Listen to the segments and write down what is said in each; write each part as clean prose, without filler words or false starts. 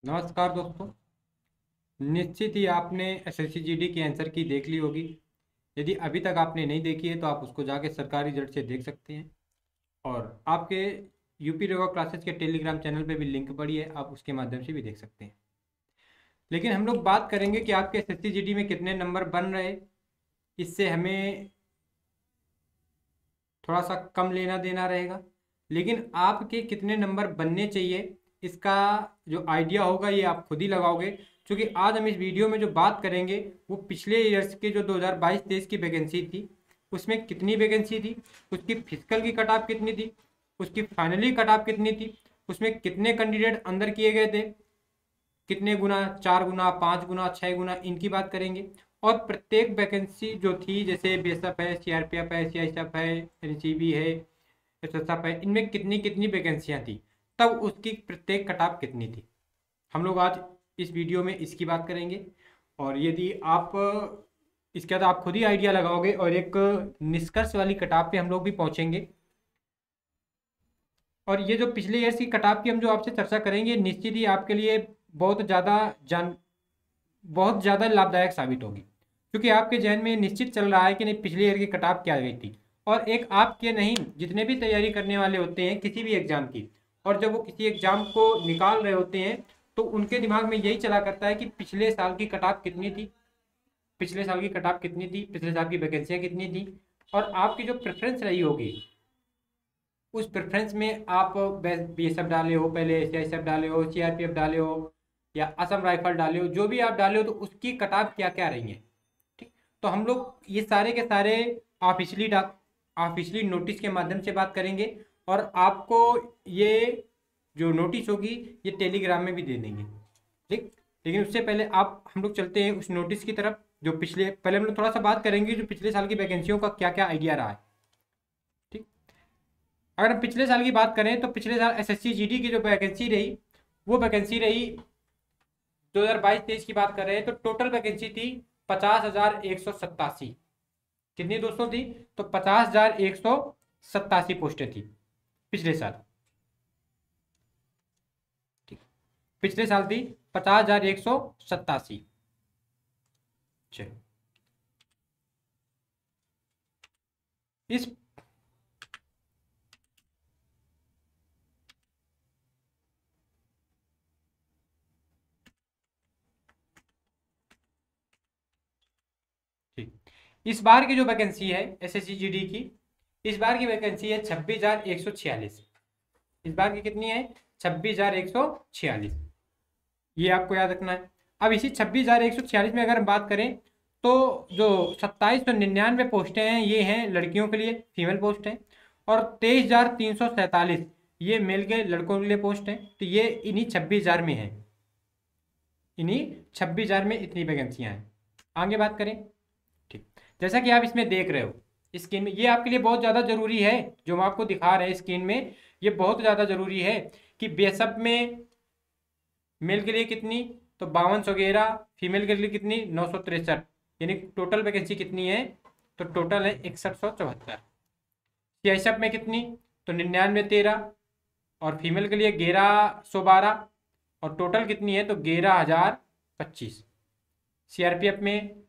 नमस्कार दोस्तों। निश्चित ही आपने एसएससी जीडी की आंसर की देख ली होगी। यदि अभी तक आपने नहीं देखी है तो आप उसको जाके सरकारी जट से देख सकते हैं। और आपके यूपी रेवा क्लासेस के टेलीग्राम चैनल पे भी लिंक पड़ी है, आप उसके माध्यम से भी देख सकते हैं। लेकिन हम लोग बात करेंगे कि आपके एसएससी जीडी में कितने नंबर बन रहे। इससे हमें थोड़ा सा कम लेना देना रहेगा, लेकिन आपके कितने नंबर बनने चाहिए इसका जो आइडिया होगा ये आप खुद ही लगाओगे। क्योंकि आज हम इस वीडियो में जो बात करेंगे वो पिछले ईयर्स के जो 2022-23 की वैकेंसी थी, उसमें कितनी वैकेंसी थी, उसकी फिजिकल की कट ऑफ कितनी थी, उसकी फाइनली कट ऑफ कितनी थी, उसमें कितने कैंडिडेट अंदर किए गए थे, कितने गुना, 4 गुना, 5 गुना, 6 गुना, इनकी बात करेंगे। और प्रत्येक वैकेंसी जो थी, जैसे बीएसएफ है, सीआरपीएफ है, सीआईएसएफ है, एनसीबी है, एसएसएफ है, इनमें कितनी कितनी वैकेंसियां थी, तब उसकी प्रत्येक कटाप कितनी थी, हम लोग आज इस वीडियो में इसकी बात करेंगे। और यदि आप इसके बाद आप खुद ही आइडिया लगाओगे और एक निष्कर्ष वाली कटाप पे हम लोग भी पहुंचेंगे। और ये जो पिछले ईयर्स की कटाप की हम जो आपसे चर्चा करेंगे, निश्चित ही आपके लिए बहुत ज़्यादा जान बहुत ज़्यादा लाभदायक साबित होगी। क्योंकि आपके जहन में निश्चित चल रहा है कि नहीं, पिछले ईयर की कटाप क्या गई थी। और एक आपके नहीं, जितने भी तैयारी करने वाले होते हैं किसी भी एग्जाम की, और जब वो किसी एग्जाम को निकाल रहे होते हैं तो उनके दिमाग में यही चला करता है कि पिछले साल की कटाप कितनी थी, पिछले साल की कटाप कितनी थी, पिछले साल की वैकेंसियाँ कितनी थी। और आपकी जो प्रेफरेंस रही होगी, उस प्रेफरेंस में आप बीएसएफ डाले हो, पहले सीआईएसएफ डाले हो, सीआरपीएफ डाले हो, या असम राइफल डाले हो, जो भी आप डाले हो, तो उसकी कटाप क्या क्या रही है। ठीक, तो हम लोग ये सारे के सारे ऑफिशियली नोटिस के माध्यम से बात करेंगे। और आपको ये जो नोटिस होगी ये टेलीग्राम में भी दे देंगे। ठीक, लेकिन उससे पहले आप हम लोग चलते हैं उस नोटिस की तरफ। जो पिछले पहले हम लोग थोड़ा सा बात करेंगे जो पिछले साल की वैकेंसियों का क्या क्या आइडिया रहा है। ठीक, अगर हम पिछले साल की बात करें तो पिछले साल एसएससी जीडी की जो वैकेंसी रही, वो वैकेंसी रही 2022-23 की बात कर रहे हैं तो टोटल वैकेंसी थी 50,187। कितनी दोस्तों थी? तो 50,187 पोस्टें थी पिछले साल। ठीक, पिछले साल थी 50,187। चलो, इस ठीक, इस बार की जो वैकेंसी है एसएससी जीडी की, इस बार की वैकेंसी है 26,146। इस बार की कितनी है? 26,146। ये आपको याद रखना है। अब इसी 26,146 में अगर हम बात करें तो जो 2799 पोस्टें हैं ये हैं लड़कियों के लिए, फीमेल पोस्ट हैं। और 23,347 ये मेल के लड़कों के लिए पोस्ट हैं। तो ये इन्हीं 26,000 में है, इन्हीं 26,000 में इतनी वैकेंसियां हैं। आगे बात करें। ठीक, जैसा कि आप इसमें देख रहे हो स्क्रीन में, ये आपके लिए बहुत ज़्यादा ज़रूरी है जो हम आपको दिखा रहे हैं स्क्रीन में। ये बहुत ज़्यादा ज़रूरी है कि बीएसएफ में मेल के लिए कितनी, तो 5211, फीमेल के लिए कितनी, 963, यानी टोटल वैकेंसी कितनी है, तो टोटल है 6174। सीआईएसएफ में कितनी, तो 9913, और फीमेल के लिए 1112, और टोटल कितनी है, तो 11,025। सीआरपीएफ में,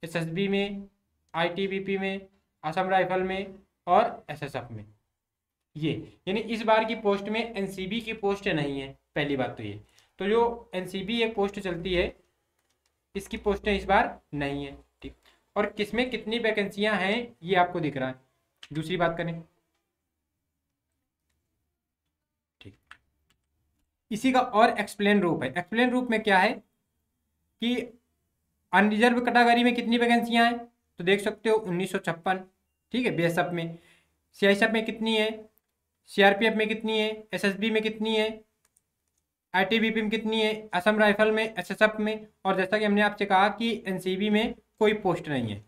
एसएसबी में, आईटीबीपी में, असम राइफल में, और एसएसएफ में। ये यानी इस बार की पोस्ट में एनसीबी की पोस्ट नहीं है, पहली बात तो ये। तो जो एनसीबी एक पोस्ट चलती है, इसकी पोस्टें इस बार नहीं है। ठीक, और किसमें कितनी वैकेंसियां हैं ये आपको दिख रहा है। दूसरी बात करें। ठीक, इसी का और एक्सप्लेन रूप है। एक्सप्लेन रूप में क्या है कि अनरिजर्व कैटेगरी में कितनी वैकेंसियां हैं, तो देख सकते हो 1956। ठीक है, बीएसएफ में। सीआईएसएफ में कितनी है, सीआरपीएफ में कितनी है, एसएसबी में कितनी है, आईटीबीपी में कितनी है, असम राइफल में, एसएसएफ में। और जैसा कि हमने आपसे कहा कि एनसीबी में कोई पोस्ट नहीं है,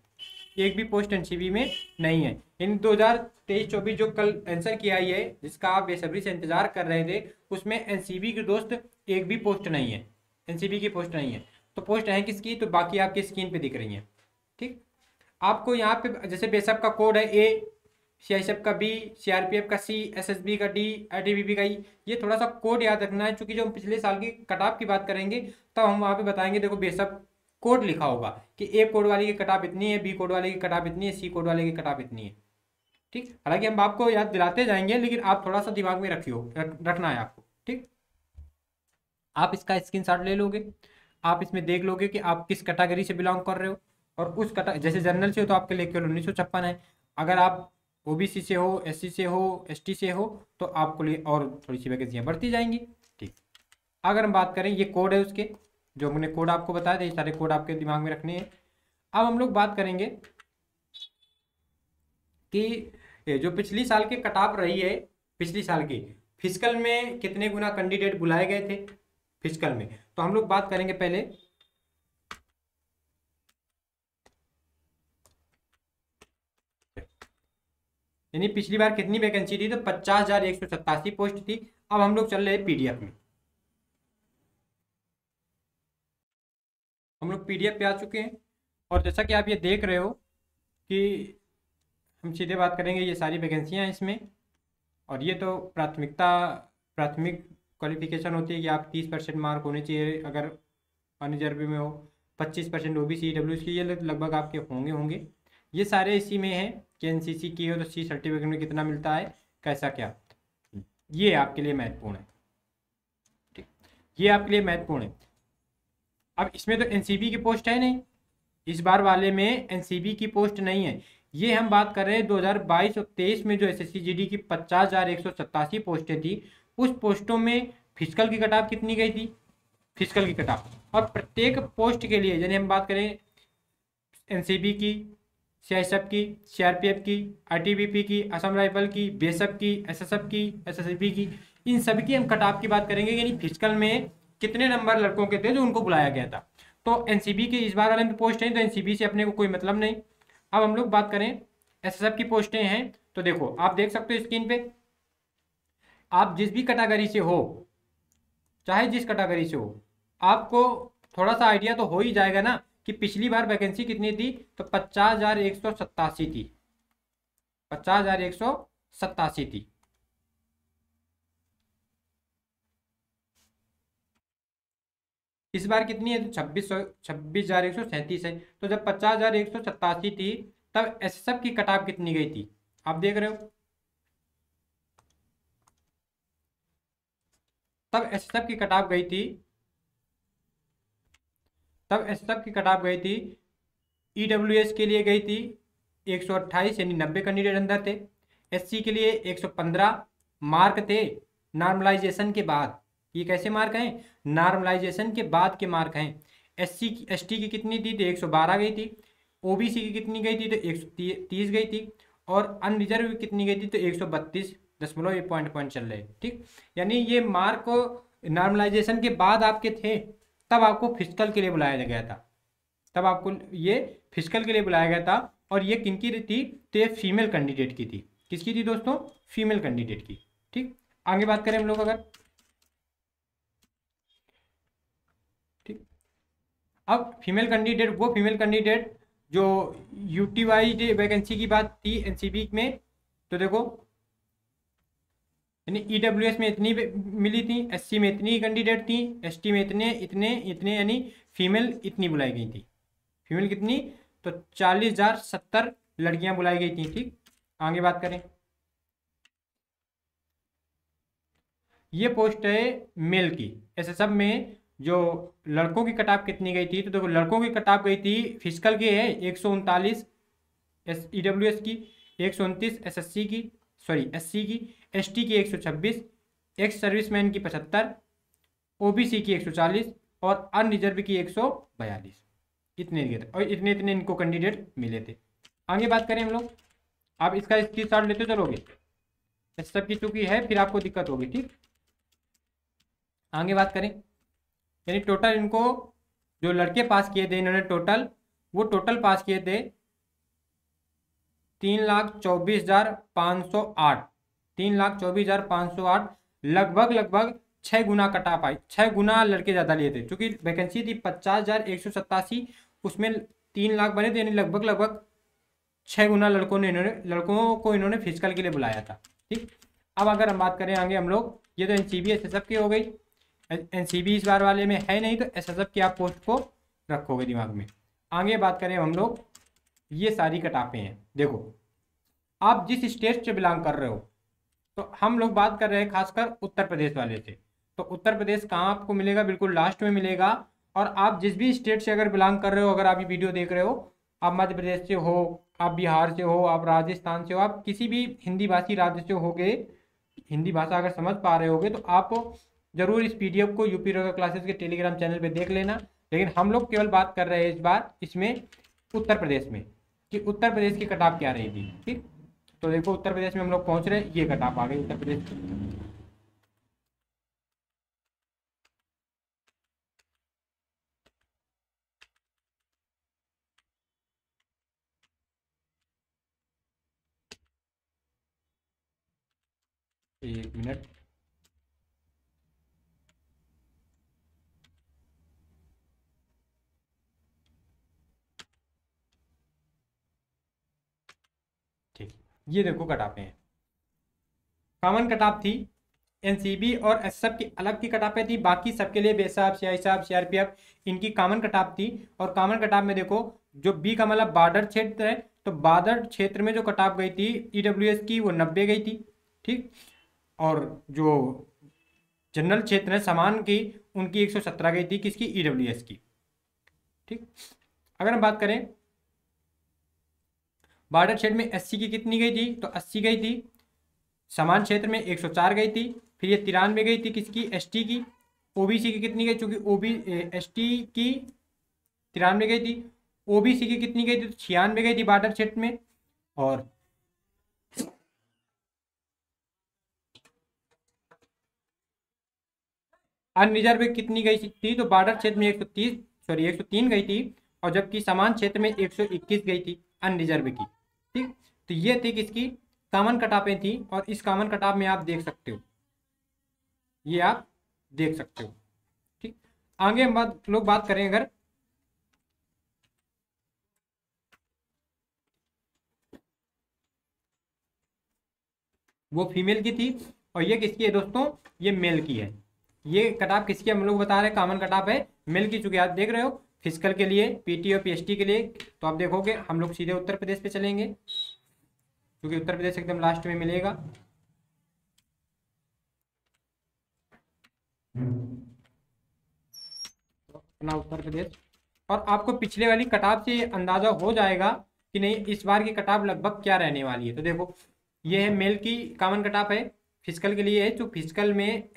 एक भी पोस्ट एनसीबी में नहीं है। इन 2023-24 जो कल आंसर किया है, जिसका आप बेसब्री से इंतजार कर रहे थे, उसमें एनसीबी के दोस्त एक भी पोस्ट नहीं है, एनसीबी की पोस्ट नहीं है। तो पोस्ट है किसकी, तो बाकी आपकी स्क्रीन पे दिख रही हैं। ठीक, आपको यहाँ पे जैसे बेसब का कोड है सीआईएसएफ का बी, सीआरपीएफ का सी, एसएसबी का डी, आईटीबीपी का ई। ये थोड़ा सा कोड याद रखना है, क्योंकि जो हम पिछले साल की कटाप की बात करेंगे तो हम वहाँ पे बताएंगे, देखो बेशक कोड लिखा होगा कि ए कोड वाले की कटाप इतनी है, बी कोड वाले की कटाप इतनी है, सी कोड वाले की कटाप इतनी है। ठीक, हालांकि हम आपको याद दिलाते जाएंगे, लेकिन आप थोड़ा सा दिमाग में रखना है आपको। ठीक, आप इसका स्क्रीनशॉट ले लोगे, आप इसमें देख लोगे कि आप किस कैटेगरी से बिलोंग कर रहे हो, और उस जैसे जनरल से हो तो आपके लिए केवल 1956 है। अगर आप ओबीसी से हो, एससी से हो, एसटी से हो, तो आपको लिए और थोड़ी सी वैकेंसियाँ बढ़ती जाएंगी। ठीक, अगर हम बात करें, ये कोड है उसके, जो हमने कोड आपको बताया था, ये सारे कोड आपके दिमाग में रखने हैं। अब हम लोग बात करेंगे कि ये जो पिछली साल की कटाप रही है, पिछली साल की फिजिकल में कितने गुना कैंडिडेट बुलाए गए थे फिजिकल में, तो हम लोग बात करेंगे पहले। यानी पिछली बार कितनी वैकेंसी थी, तो 50,187 पोस्ट थी। अब हम लोग चल रहे हैं पीडीएफ में, हम लोग पीडीएफ पे आ चुके हैं, और जैसा कि आप ये देख रहे हो कि हम सीधे बात करेंगे, ये सारी वैकेंसियाँ हैं इसमें। और ये तो प्राथमिक क्वालिफिकेशन होती है कि आप 30% मार्क होने चाहिए अगर अनरिजर्व में हो, 25% ओबीसी ईडब्ल्यूएस की, ये लगभग आपके होंगे। ये सारे इसी में हैं कि एनसीसी की हो तो सी सर्टिफिकेट में कितना मिलता है, कैसा क्या, ये आपके लिए महत्वपूर्ण है। ठीक, ये आपके लिए महत्वपूर्ण है। अब इसमें तो एनसीबी की पोस्ट है नहीं, इस बार वाले में एनसीबी की पोस्ट नहीं है। ये हम बात कर रहे हैं 2022 और 23 में जो एसएससी जीडी की 50,187 पोस्टें थी, उस पोस्टों में फिजिकल की कटाप कितनी गई थी, फिजिकल की कटाप। और प्रत्येक पोस्ट के लिए, यानी हम बात करें एनसीबी की, सीआईएसएफ की, सीआरपीएफ की, आईटीबीपी की, असम राइफल की, बीएसएफ की, एसएसएफ की, एसएसबी की, इन सभी की हम कटाप की बात करेंगे, यानी फिजिकल में कितने नंबर लड़कों के थे जो उनको बुलाया गया था। तो एनसीबी की इस बार वाले में पोस्ट है, तो एनसीबी से अपने को कोई मतलब नहीं। अब हम लोग बात करें एसएसएफ की पोस्टें हैं, तो देखो आप देख सकते हो स्क्रीन पे, आप जिस भी कैटेगरी से हो, चाहे जिस कैटेगरी से हो, आपको थोड़ा सा आइडिया तो हो ही जाएगा ना कि पिछली बार वैकेंसी कितनी थी, तो 50,187 थी, 50,187 थी। इस बार कितनी है, तो 26,137 है। तो जब 50,187 थी, तब एसएसएफ की कटाप कितनी गई थी, आप देख रहे हो। तब एसएसएफ की कटाप गई थी, तब एसएसएफ की कटाप गई थी, ईडब्ल्यूएस के लिए गई थी 128, यानी 90 कैंडिडेट अंदर थे। एससी के लिए 115 मार्क थे नॉर्मलाइजेशन के बाद। ये कैसे मार्क हैं, नॉर्मलाइजेशन के बाद के मार्क हैं। एससी की, एसटी की कितनी थी, तो 112 गई थी। ओबीसी की कितनी गई थी, तो 130 गई थी। और अनरिजर्व कितनी गई थी, तो 132 ये पॉइंट चल रहे हैं। ठीक, यानी ये मार्क नॉर्मलाइजेशन के बाद आपके थे, तब आपको फिजिकल के लिए बुलाया गया था, तब आपको ये फिजिकल के लिए बुलाया गया था। और ये किनकी थी, तो ये फीमेल कैंडिडेट की थी। किसकी थी दोस्तों, फीमेल कैंडिडेट की। ठीक, आगे बात करें हम लोग अगर, ठीक, अब फीमेल कैंडिडेट, वो फीमेल कैंडिडेट जो यूटीवाई वैकेंसी की बात थी एनसीबी में, तो देखो यानी ईडब्ल्यूएस में इतनी मिली थी, एससी में इतनी कैंडिडेट थी, एसटी में इतने इतने इतने, यानी फीमेल इतनी बुलाई गई थी। फीमेल कितनी, तो 40,070 लड़कियां बुलाई गई थी। ठीक, आगे बात करें, ये पोस्ट है मेल की। ऐसे सब में जो लड़कों की कटाप कितनी गई थी, तो देखो लड़कों की कटाप गई थी, फिजिकल की है 139 ईडब्ल्यूएस की, 129 एसएससी की, सॉरी एससी की, एसटी की 126, एक्स सर्विसमैन की 75, ओबीसी की 140 और अनरिजर्व की 142। इतने दिए थे, और इतने इतने इनको कैंडिडेट मिले थे। आगे बात करें हम लोग, आप इसका स्क्रीनशॉट लेते चलोगे, इस सब की चूंकि है फिर आपको दिक्कत होगी। ठीक, आगे बात करें, यानी टोटल इनको जो लड़के पास किए थे इन्होंने टोटल, वो टोटल पास किए थे 3,24,508, 3,24,508, लगभग 6 गुना कटाप आई, 6 गुना लड़के ज़्यादा लिए थे। क्योंकि वैकेंसी थी 50,187, उसमें 3 लाख बने थे, यानी लगभग 6 गुना लड़कों को इन्होंने फिजिकल के लिए बुलाया था। ठीक, अब अगर हम बात करें आगे हम लोग, ये तो एनसीबी एसएसएफ की हो गई, एनसीबी इस बार वाले में है नहीं तो एसएसएफ की आप पोस्ट को रखोगे दिमाग में। आगे बात करें हम लोग, ये सारी कटापें हैं। देखो आप जिस स्टेट से बिलोंग कर रहे हो, तो हम लोग बात कर रहे हैं खासकर उत्तर प्रदेश वाले से, तो उत्तर प्रदेश कहाँ आपको मिलेगा, बिल्कुल लास्ट में मिलेगा। और आप जिस भी स्टेट से अगर बिलोंग कर रहे हो, अगर आप ये वीडियो देख रहे हो, आप मध्य प्रदेश से हो, आप बिहार से हो, आप राजस्थान से हो, आप किसी भी हिंदी भाषी राज्य से होगे, हिंदी भाषा अगर समझ पा रहे होगे, तो आप जरूर इस पीडीएफ को यूपी रोगा क्लासेस के टेलीग्राम चैनल पे देख लेना। लेकिन हम लोग केवल बात कर रहे हैं इस बार इसमें उत्तर प्रदेश में, कि उत्तर प्रदेश की कटाप क्या रही थी। ठीक, तो देखो उत्तर प्रदेश में हम लोग पहुंच रहे हैं, ये कटाप आ गई उत्तर प्रदेश की। एक मिनट, ठीक, ये देखो कटापें हैं। कॉमन कटाप थी, एनसीबी और एसएफ की अलग की कटापें थी, बाकी सबके लिए बेसाब, सीआईसाब, सीआरपीएफ इनकी कॉमन कटाप थी। और कॉमन कटाप में देखो जो बी का मतलब बॉर्डर क्षेत्र है, तो बॉर्डर क्षेत्र में जो कटाप गई थी ईडब्ल्यूएस की वो 90 गई थी। ठीक, और जो जनरल क्षेत्र है समान की, उनकी 117 गई थी, किसकी, ईडब्ल्यूएस की। ठीक, अगर हम बात करें बॉर्डर क्षेत्र में एससी की कितनी गई थी, तो 80 गई थी। समान क्षेत्र में 104 गई थी। फिर ये 93 गई थी किसकी, एसटी की। ओबीसी की कितनी गई, चूंकि एसटी की 93 गई थी, ओबीसी की कितनी गई थी, तो 96 गई थी बॉर्डर क्षेत्र में। और अनरिजर्व कितनी गई थी, तो बॉर्डर क्षेत्र में 103 गई थी, और जबकि समान क्षेत्र में 121 गई थी अनरिजर्व की। ठीक, तो ये थी किसकी, कॉमन कटापें थी। और इस कॉमन कटाप में आप देख सकते हो, ये आप देख सकते हो। ठीक, आगे हम लोग बात करें अगर, वो फीमेल की थी, और ये किसकी है दोस्तों, ये मेल की है। ये कटाप किसकी हम लोग बता रहे हैं, कॉमन कटाप है मेल की। चूंकि आप देख रहे हो फिजिकल के लिए, पीटी और पीएचडी के लिए, तो आप देखोगे हम लोग सीधे उत्तर प्रदेश पे चलेंगे, क्योंकि उत्तर प्रदेश एकदम लास्ट में मिलेगा। तो अपना उत्तर प्रदेश, और आपको पिछले वाली कटाप से अंदाजा हो जाएगा कि नहीं इस बार की कटाप लगभग क्या रहने वाली है। तो देखो ये है मेल की कॉमन कटाप है, फिजिकल के लिए है। जो फिजिकल में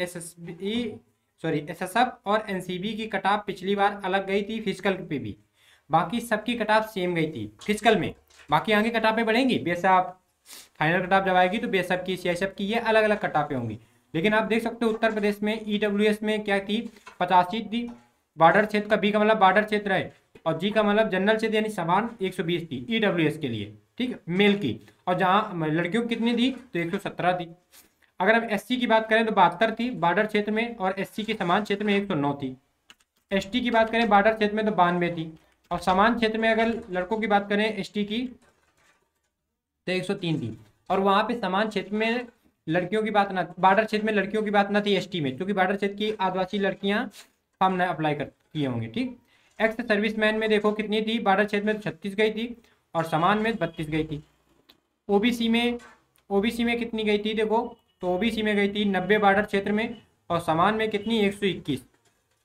एसएसएफ और एनसीबी की कटाप पिछली बार अलग गई थी फिजिकल पे भी, बाकी सबकी कटाप सेम गई थी फिजिकल में। बाकी आगे कटापें बढ़ेंगी, बेशक फाइनल कटाप जब आएगी तो बेशक की, सीआईएसएफ की, ये अलग अलग कटापें होंगी। लेकिन आप देख सकते हो उत्तर प्रदेश में ईडब्ल्यूएस में क्या थी, 85 थी। बॉर्डर क्षेत्र का बी का मतलब बॉर्डर क्षेत्र है, और जी का मतलब जनरल क्षेत्र यानी समान 120 थी ईडब्ल्यूएस के लिए। ठीक है, मेल की। और जहां लड़कियों की कितनी थी, तो 117 थी। अगर हम एससी की बात करें तो 72 थी बॉर्डर क्षेत्र में, और एससी के समान क्षेत्र में 109 थी। एसटी की बात करें बॉर्डर क्षेत्र में तो 92 थी, और समान क्षेत्र में अगर लड़कों की बात करें एसटी की तो 103 थी। और वहां पे समान क्षेत्र में लड़कियों की बात ना, बॉर्डर क्षेत्र में लड़कियों की बात ना थी एसटी में, क्योंकि बॉर्डर क्षेत्र की आदिवासी लड़कियां फॉर्म न अप्लाई कर किए होंगे। ठीक, एक्स सर्विसमैन में देखो कितनी थी, बॉर्डर क्षेत्र में 36 गई थी, और समान में 32 गई थी। ओबीसी में कितनी गई थी देखो, तो ओबीसी में गई थी 90 बॉर्डर क्षेत्र में, और समान में कितनी 121,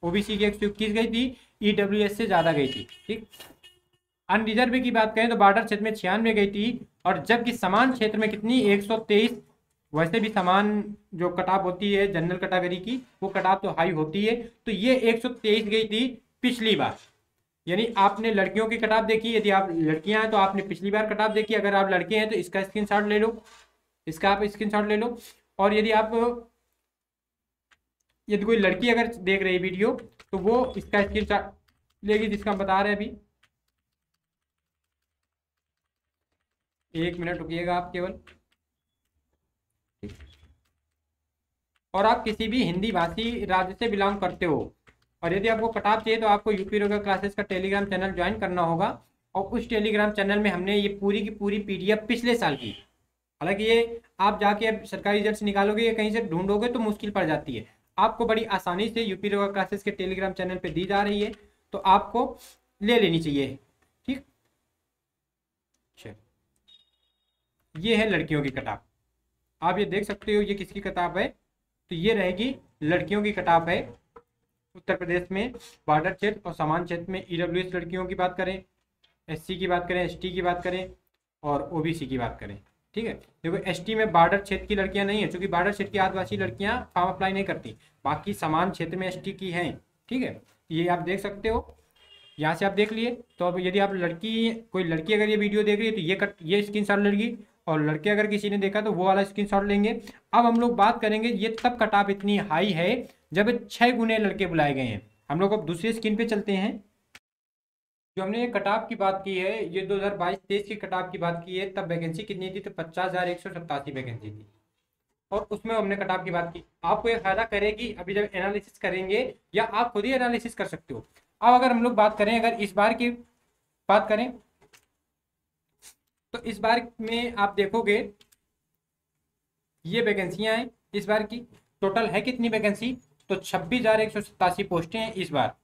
ओबीसी की 121 गई थी, ईडब्ल्यूएस से ज़्यादा गई थी। ठीक, अनरिजर्व की बात करें तो बॉर्डर क्षेत्र में 96 गई थी, और जबकि समान क्षेत्र में कितनी 123। वैसे भी समान जो कटाप होती है जनरल कैटेगरी की, वो कटाप तो हाई होती है, तो ये 123 गई थी पिछली बार। यानी आपने लड़कियों की कटाप देखी, यदि आप लड़कियां हैं तो आपने पिछली बार कटाप देखी, अगर आप लड़के हैं तो इसका स्क्रीनशॉट ले लो, इसका आप स्क्रीनशॉट ले लो। और यदि कोई लड़की अगर देख रही है वीडियो, तो वो इसका स्क्रीनशॉट लेगी जिसका हम बता रहे हैं अभी। एक मिनट रुकिएगा आप केवल। और आप किसी भी हिंदी भाषी राज्य से बिलोंग करते हो, और यदि आपको कटाप चाहिए तो आपको यूपी रोगा क्लासेस का टेलीग्राम चैनल ज्वाइन करना होगा। और उस टेलीग्राम चैनल में हमने ये पूरी की पूरी PDF पिछले साल की, हालांकि ये आप जाके अब सरकारी रिजल्ट से निकालोगे या कहीं से ढूंढोगे तो मुश्किल पड़ जाती है, आपको बड़ी आसानी से यूपी रेवा क्लासेस के टेलीग्राम चैनल पे दी जा रही है, तो आपको ले लेनी चाहिए। ठीक, चल ये है लड़कियों की किताब, आप ये देख सकते हो ये किसकी किताब है, तो ये रहेगी लड़कियों की किताब है। उत्तर प्रदेश में बॉर्डर क्षेत्र और सामान्य क्षेत्र में EWS लड़कियों की बात करें, SC की बात करें, ST की बात करें और OBC की बात करें। ठीक है, देखो ST में बॉर्डर क्षेत्र की लड़कियां नहीं है, क्योंकि बॉर्डर क्षेत्र की आदिवासी लड़कियां फॉर्म अप्लाई नहीं करती, बाकी समान क्षेत्र में ST की हैं। ठीक है, ये आप देख सकते हो, यहाँ से आप देख लिए। तो अब यदि आप कोई लड़की अगर ये वीडियो देख रही है तो ये स्क्रीनशॉट लेगी, और लड़के अगर किसी ने देखा तो वो वाला स्क्रीनशॉट लेंगे। अब हम लोग बात करेंगे, ये तब कट ऑफ इतनी हाई है जब 6 गुने लड़के बुलाए गए हैं। हम लोग अब दूसरी स्क्रीन पे चलते हैं। जो हमने ये कट ऑफ की बात की है, ये 2022-23 की कट ऑफ की बात की है, तब वैकेंसी कितनी थी, तो 50,187 वैकेंसी थी, और उसमें हमने कट ऑफ की बात की। आपको ये फायदा करेगी अभी जब एनालिसिस करेंगे, या आप खुद ही एनालिसिस कर सकते हो। अब अगर हम लोग बात करें, अगर इस बार की बात करें, तो इस बार में आप देखोगे ये वैकेंसियां हैं इस बार की, टोटल है कितनी वैकेंसी, तो 26,187 पोस्टें हैं इस बार,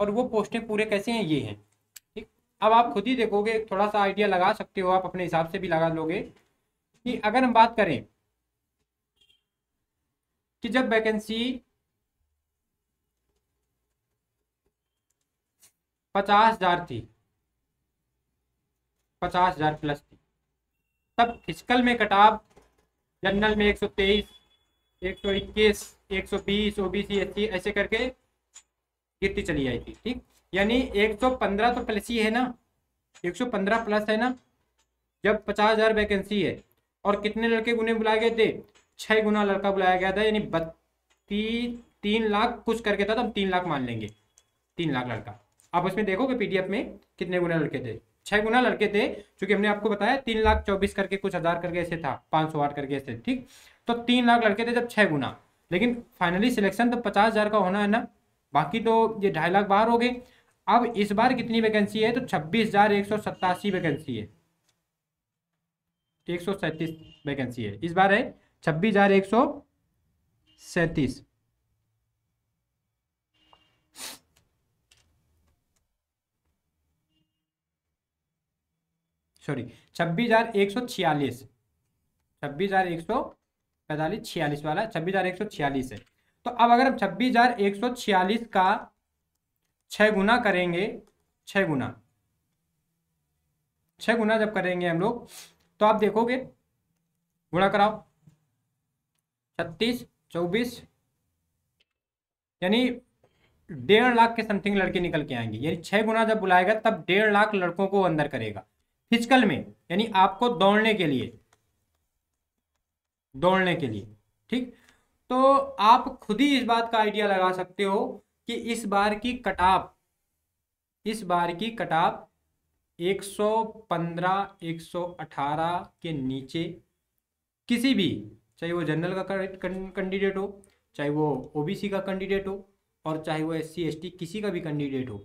और वो पोस्टें पूरे कैसे हैं, ये हैं। ठीक, अब आप खुद ही देखोगे, थोड़ा सा आइडिया लगा सकते हो, आप अपने हिसाब से भी लगा लोगे कि अगर हम बात करें कि जब वैकेंसी 50,000 थी, 50,000 प्लस थी, तब फिजिकल में कट ऑफ जनरल में 123, 121, 120, OBC SC ऐसे करके गिरती चली आई थी। ठीक, यानी 115 तो प्लस ही है ना, 115 प्लस है ना, जब 50,000 वैकेंसी है, और कितने लड़के गुने बुलाए गए थे, 6 गुना लड़का बुलाया गया था, यानी 3 लाख कुछ करके था, तो हम 3 लाख मान लेंगे, 3 लाख लड़का। आप उसमें देखोगे PDF में कितने गुना लड़के थे, 6 गुना लड़के थे, क्योंकि हमने आपको बताया 3,24,000 करके कुछ हजार करके ऐसे था, 508 करके ऐसे। ठीक, तो 3 लाख लड़के थे जब 6 गुना, लेकिन फाइनली सिलेक्शन तो 50,000 का होना है ना, बाकी तो ये 2.5 लाख बाहर हो गए। अब इस बार कितनी वैकेंसी है, तो 26,187 वैकेंसी है, 137 वैकेंसी है इस बार है, 26,137, सॉरी 26,146, 26,145, 46 वाला 26,146 है। तो अब अगर हम 26,146 का 6 गुना करेंगे, 6 गुना, 6 गुना जब करेंगे हम लोग, तो आप देखोगे, गुणा कराओ, 36, 24, यानी 1.5 लाख के समथिंग लड़के निकल के आएंगे। यानी 6 गुना जब बुलाएगा तब 1.5 लाख लड़कों को अंदर करेगा फिजिकल में, यानी आपको दौड़ने के लिए, दौड़ने के लिए। ठीक, तो आप खुद ही इस बात का आइडिया लगा सकते हो कि इस बार की कट ऑफ, इस बार की कट ऑफ 115, 118 के नीचे किसी भी, चाहे वो जनरल का कैंडिडेट हो, चाहे वो OBC का कैंडिडेट हो, और चाहे वो SC ST किसी का भी कैंडिडेट हो,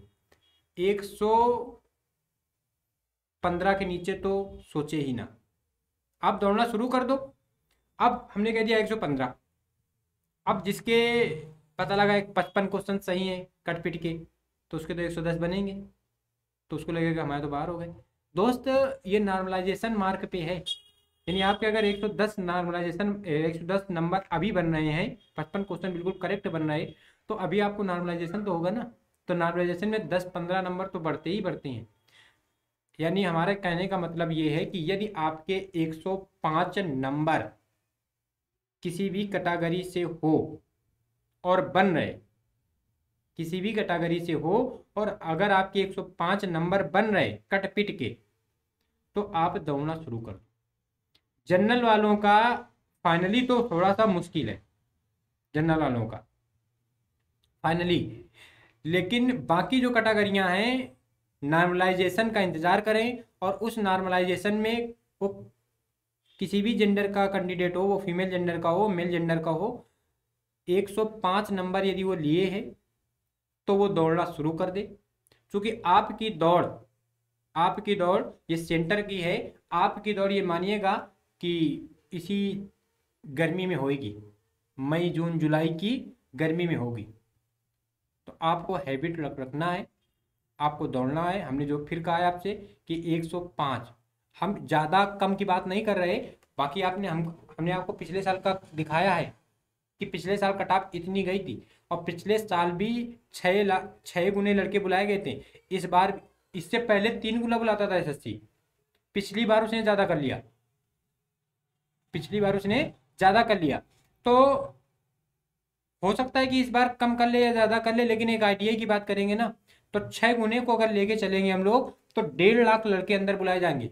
115 के नीचे तो सोचे ही ना, आप दौड़ना शुरू कर दो। अब हमने कह दिया 115, अब जिसके पता लगा 55 क्वेश्चन सही हैं कट पिट के, तो उसके तो 110 बनेंगे, तो उसको लगेगा हमारे तो बाहर हो गए। दोस्त ये नॉर्मलाइजेशन मार्क पे है, यानी आपके अगर 110 नॉर्मलाइजेशन 110 नंबर अभी बन रहे हैं, 55 क्वेश्चन बिल्कुल करेक्ट बन रहे हैं, तो अभी आपको नॉर्मलाइजेशन तो होगा ना, तो नॉर्मलाइजेशन में 10-15 नंबर तो बढ़ते ही बढ़ते हैं। यानी हमारे कहने का मतलब ये है कि यदि आपके 105 नंबर किसी भी कैटेगरी से हो और बन रहे, किसी भी कैटेगरी से हो, और अगर आपके 105 नंबर बन रहे कट पिट के, तो आप दौड़ना शुरू कर दो। जनरल वालों का फाइनली तो थोड़ा सा मुश्किल है, जनरल वालों का फाइनली, लेकिन बाकी जो कैटेगरियां हैं नॉर्मलाइजेशन का इंतजार करें, और उस नॉर्मलाइजेशन में वो किसी भी जेंडर का कैंडिडेट हो, वो फीमेल जेंडर का हो, मेल जेंडर का हो, 105 नंबर यदि वो लिए हैं तो वो दौड़ना शुरू कर दे, क्योंकि आपकी दौड़ आपकी दौड़ ये सेंटर की है, आपकी दौड़ ये मानिएगा कि इसी गर्मी में होगी, मई जून जुलाई की गर्मी में होगी। तो आपको हैबिट रखना है, आपको दौड़ना है। हमने जो फिर कहा है आपसे कि 105, हम ज़्यादा कम की बात नहीं कर रहे। बाकी हमने आपको पिछले साल का दिखाया है कि पिछले साल कट ऑफ इतनी गई थी, और पिछले साल भी 6 गुने लड़के बुलाए गए थे। इस बार इससे पहले 3 गुना बुलाता था एसएससी, पिछली बार उसने ज़्यादा कर लिया, पिछली बार उसने ज़्यादा कर लिया। तो हो सकता है कि इस बार कम कर ले या ज़्यादा कर ले, लेकिन एक आईटीआई की बात करेंगे ना, तो 6 गुने को अगर लेके चलेंगे हम लोग तो 1.5 लाख लड़के अंदर बुलाए जाएंगे।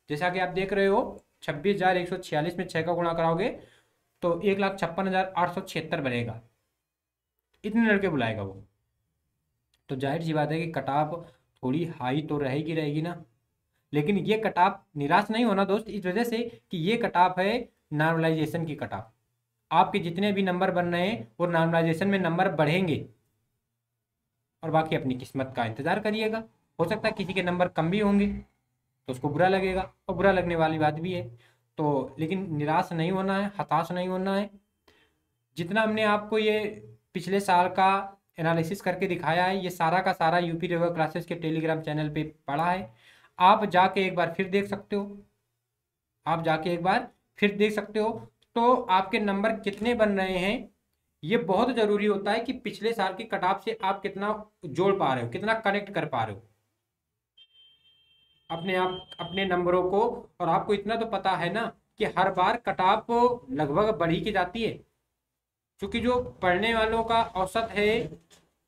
जैसा कि आप देख रहे हो 26,146 में 6 का गुणा कराओगे तो 1,56,876 बनेगा, इतने लड़के बुलाएगा वो। तो जाहिर सी बात है कि कटाप थोड़ी हाई तो रहेगी ना, लेकिन ये कटाप निराश नहीं होना दोस्त, इस वजह से कि ये कटाप है नॉर्मलाइजेशन की कटाप। आपके जितने भी नंबर बन रहे हैं वो नॉर्मलाइजेशन में नंबर बढ़ेंगे, और बाकी अपनी किस्मत का इंतज़ार करिएगा। हो सकता है किसी के नंबर कम भी होंगे तो उसको बुरा लगेगा, और बुरा लगने वाली बात भी है। तो लेकिन निराश नहीं होना है, हताश नहीं होना है। जितना हमने आपको ये पिछले साल का एनालिसिस करके दिखाया है, ये सारा का सारा यूपी रेगुलर क्लासेस के टेलीग्राम चैनल पे पड़ा है। आप जाके एक बार फिर देख सकते हो, आप जाके एक बार फिर देख सकते हो। तो आपके नंबर कितने बन रहे हैं ये बहुत ज़रूरी होता है कि पिछले साल की कट ऑफ से आप कितना जोड़ पा रहे हो, कितना कनेक्ट कर पा रहे हो अपने नंबरों को। और आपको इतना तो पता है ना कि हर बार कट ऑफ लगभग बढ़ी की जाती है, क्योंकि जो पढ़ने वालों का औसत है,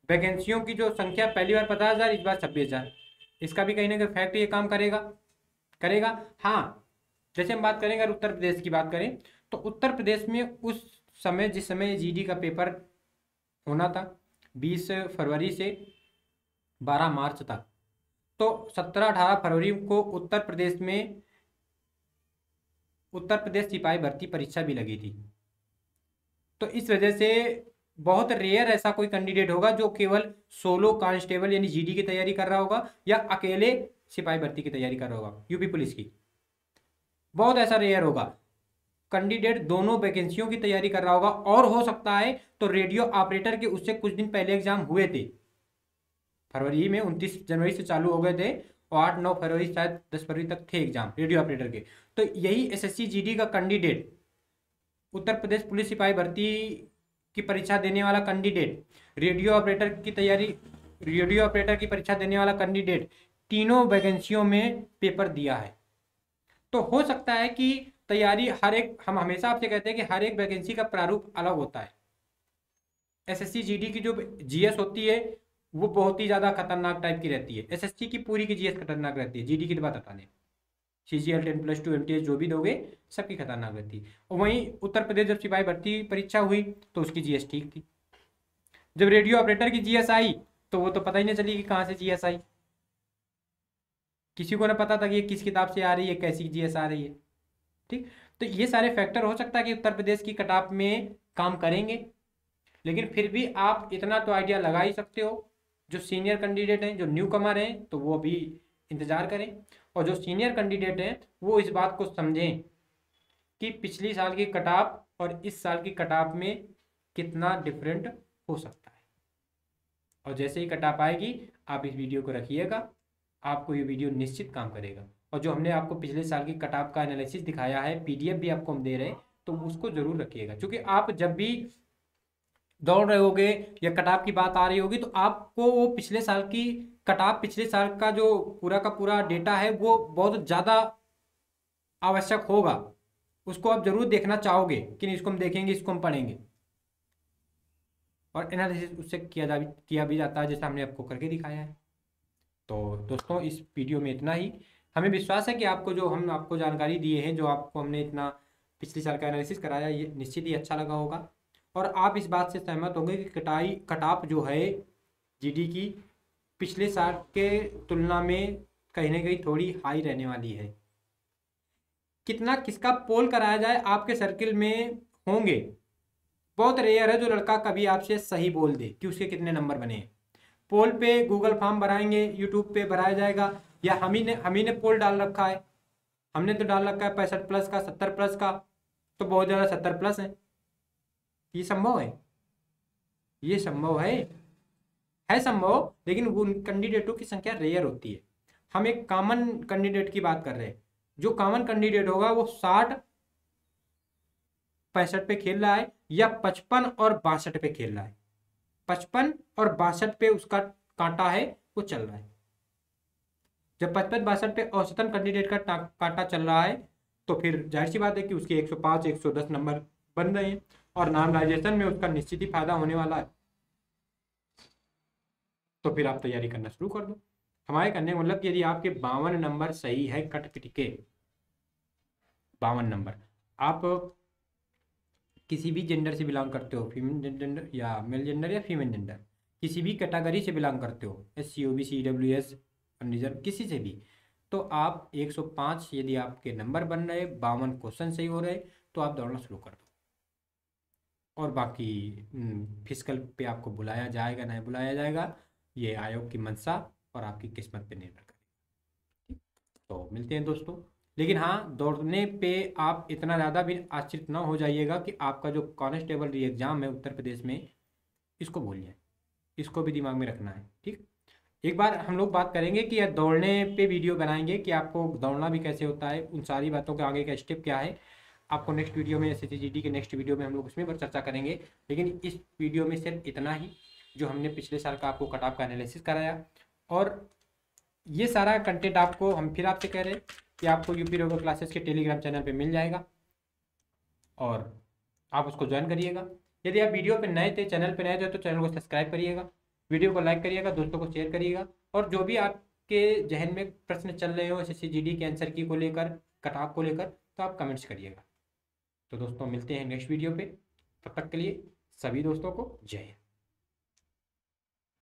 वैकेंसियों की जो संख्या पहली बार 50,000, इस बार 26,000, इसका भी कहीं ना कहीं फैक्ट ये काम करेगा। हाँ, जैसे हम बात करेंगे अगर उत्तर प्रदेश की बात करें तो उत्तर प्रदेश में उस समय जिस समय जीडी का पेपर होना था 20 फरवरी से 12 मार्च तक, तो 17-18 फरवरी को उत्तर प्रदेश सिपाही भर्ती परीक्षा भी लगी थी। तो इस वजह से बहुत रेयर ऐसा कोई कैंडिडेट होगा जो केवल सोलो कांस्टेबल यानी जीडी की तैयारी कर रहा होगा या अकेले सिपाही भर्ती की तैयारी कर रहा होगा यूपी पुलिस की। बहुत ऐसा रेयर होगा कैंडिडेट दोनों वैकेंसियों की तैयारी कर रहा होगा। और हो सकता है तो रेडियो ऑपरेटर के उससे कुछ दिन पहले एग्जाम हुए थे, फरवरी में 29 जनवरी से चालू हो गए थे, और 8-9 फरवरी शायद 10 फरवरी तक थे एग्जाम रेडियो ऑपरेटर के। तो यही एसएससी जीडी का कैंडिडेट, उत्तर प्रदेश पुलिस सिपाही भर्ती की परीक्षा देने वाला कैंडिडेट, रेडियो ऑपरेटर की परीक्षा देने वाला कैंडिडेट, तीनों वैकेंसियों में पेपर दिया है। तो हो सकता है कि तैयारी हम हमेशा आपसे कहते हैं कि हर एक वैकेंसी का प्रारूप अलग होता है। एसएससी जीडी की जो जीएस होती है वो बहुत ही ज़्यादा खतरनाक टाइप की रहती है। एसएससी की पूरी की जीएस खतरनाक रहती है, जीडी की बात बताने, CGL 10+2 MTS जो भी दोगे सबकी खतरनाक रहती है। और वहीं उत्तर प्रदेश जब सिपाही भर्ती परीक्षा हुई तो उसकी जीएस ठीक थी। जब रेडियो ऑपरेटर की जीएस आई तो वो तो पता ही नहीं चली कि कहाँ से जीएस आई, किसी को ना पता था कि ये किस किताब से आ रही है, कैसी जीएस आ रही है। ठीक, तो ये सारे फैक्टर हो सकता है कि उत्तर प्रदेश की कट ऑफ में काम करेंगे, लेकिन फिर भी आप इतना तो आइडिया लगा ही सकते हो। जो सीनियर कैंडिडेट हैं, जो न्यू कमर हैं, तो वो भी इंतजार करें, और जो सीनियर कैंडिडेट हैं वो इस बात को समझें कि पिछली साल की कट ऑफ और इस साल की कट ऑफ में कितना डिफरेंट हो सकता है। और जैसे ही कट ऑफ आएगी आप इस वीडियो को रखिएगा, आपको ये वीडियो निश्चित काम करेगा। और जो हमने आपको पिछले साल की कट ऑफ का एनालिसिस दिखाया है, PDF भी आपको हम दे रहे हैं, तो उसको जरूर रखिएगा, क्योंकि आप जब भी दौड़ रहे होगे या कट ऑफ की बात आ रही होगी तो आपको वो पिछले साल की कट ऑफ, पिछले साल का जो पूरा का पूरा डेटा है वो बहुत ज़्यादा आवश्यक होगा, उसको आप जरूर देखना चाहोगे कि इसको हम देखेंगे, इसको हम पढ़ेंगे। और एनालिसिस उससे किया भी जाता है, जैसा हमने आपको करके दिखाया है। तो दोस्तों इस वीडियो में इतना ही। हमें विश्वास है कि हम आपको जानकारी दिए हैं, जो आपको हमने इतना पिछले साल का एनालिसिस कराया, ये निश्चित ही अच्छा लगा होगा। और आप इस बात से सहमत होंगे कि कट ऑफ जो है जीडी की पिछले साल के तुलना में कहीं ना कहीं थोड़ी हाई रहने वाली है। कितना किसका पोल कराया जाए आपके सर्किल में होंगे, बहुत रेयर है जो लड़का कभी आपसे सही बोल दे कि उसके कितने नंबर बने हैं। पोल पे गूगल फॉर्म भराएंगे, यूट्यूब पे भराया जाएगा, या हम ही ने पोल डाल रखा है, हमने तो डाल रखा है 65+ का, 70+ का, तो बहुत ज़्यादा 70+ है। ये संभव है, ये संभव है संभव, लेकिन उन कैंडिडेटों की संख्या रेयर होती है। हम एक कॉमन कैंडिडेट की बात कर रहे हैं। जो कॉमन कैंडिडेट होगा वो 60-65 पे खेल रहा है या 55 और 62 पे खेल रहा है। 55 और 62 पे उसका कांटा है, वो चल रहा है। जब 55-62 पे औसतन कैंडिडेट का कांटा चल रहा है, तो फिर जाहिर सी बात है कि उसके 105 110 नंबर बन रहे हैं और नॉर्मलाइजेशन में उसका निश्चित ही फायदा होने वाला है। तो फिर आप तैयारी करना शुरू कर दो। हमारे करने का मतलब कि यदि आपके 52 नंबर सही है, कट पिट के 52 नंबर, आप किसी भी जेंडर से बिलोंग करते हो, फीमेल जेंडर या मेल जेंडर या फीमेल जेंडर, किसी भी कैटेगरी से बिलोंग करते हो, SC OBC EWS अनरिजर्व, किसी से भी, तो आप 105 यदि आपके नंबर बन रहे, 52 क्वेश्चन सही हो रहे, तो आप दौड़ना शुरू कर दो। और बाकी फिजिकल पे आपको बुलाया जाएगा नहीं बुलाया जाएगा, ये आयोग की मंशा और आपकी किस्मत पे निर्भर करेगा। ठीक, तो मिलते हैं दोस्तों। लेकिन हाँ, दौड़ने पे आप इतना ज़्यादा भी आश्चर्य ना हो जाइएगा कि आपका जो कांस्टेबल एग्जाम है उत्तर प्रदेश में, इसको भूल जाए, इसको भी दिमाग में रखना है। ठीक, एक बार हम लोग बात करेंगे कि यार दौड़ने पे वीडियो बनाएंगे कि आपको दौड़ना भी कैसे होता है, उन सारी बातों के आगे का स्टेप क्या है, आपको नेक्स्ट वीडियो में, SSC GD के नेक्स्ट वीडियो में हम लोग उसमें पर चर्चा करेंगे। लेकिन इस वीडियो में सिर्फ इतना ही, जो हमने पिछले साल का आपको कट ऑफ का एनालिसिस कराया, और ये सारा कंटेंट आपको हम फिर आपसे कह रहे हैं कि आपको यूपी रोबो क्लासेस के टेलीग्राम चैनल पे मिल जाएगा और आप उसको ज्वाइन करिएगा। यदि आप वीडियो पे नए थे, चैनल पे नए थे, तो चैनल को सब्सक्राइब करिएगा, वीडियो को लाइक करिएगा, दोस्तों को शेयर करिएगा। और जो भी आपके जहन में प्रश्न चल रहे हो SSC GD के आंसर की को लेकर, कट ऑफ को लेकर, तो आप कमेंट्स करिएगा। तो दोस्तों मिलते हैं नेक्स्ट वीडियो पे, तब तक के लिए सभी दोस्तों को जय हिंद।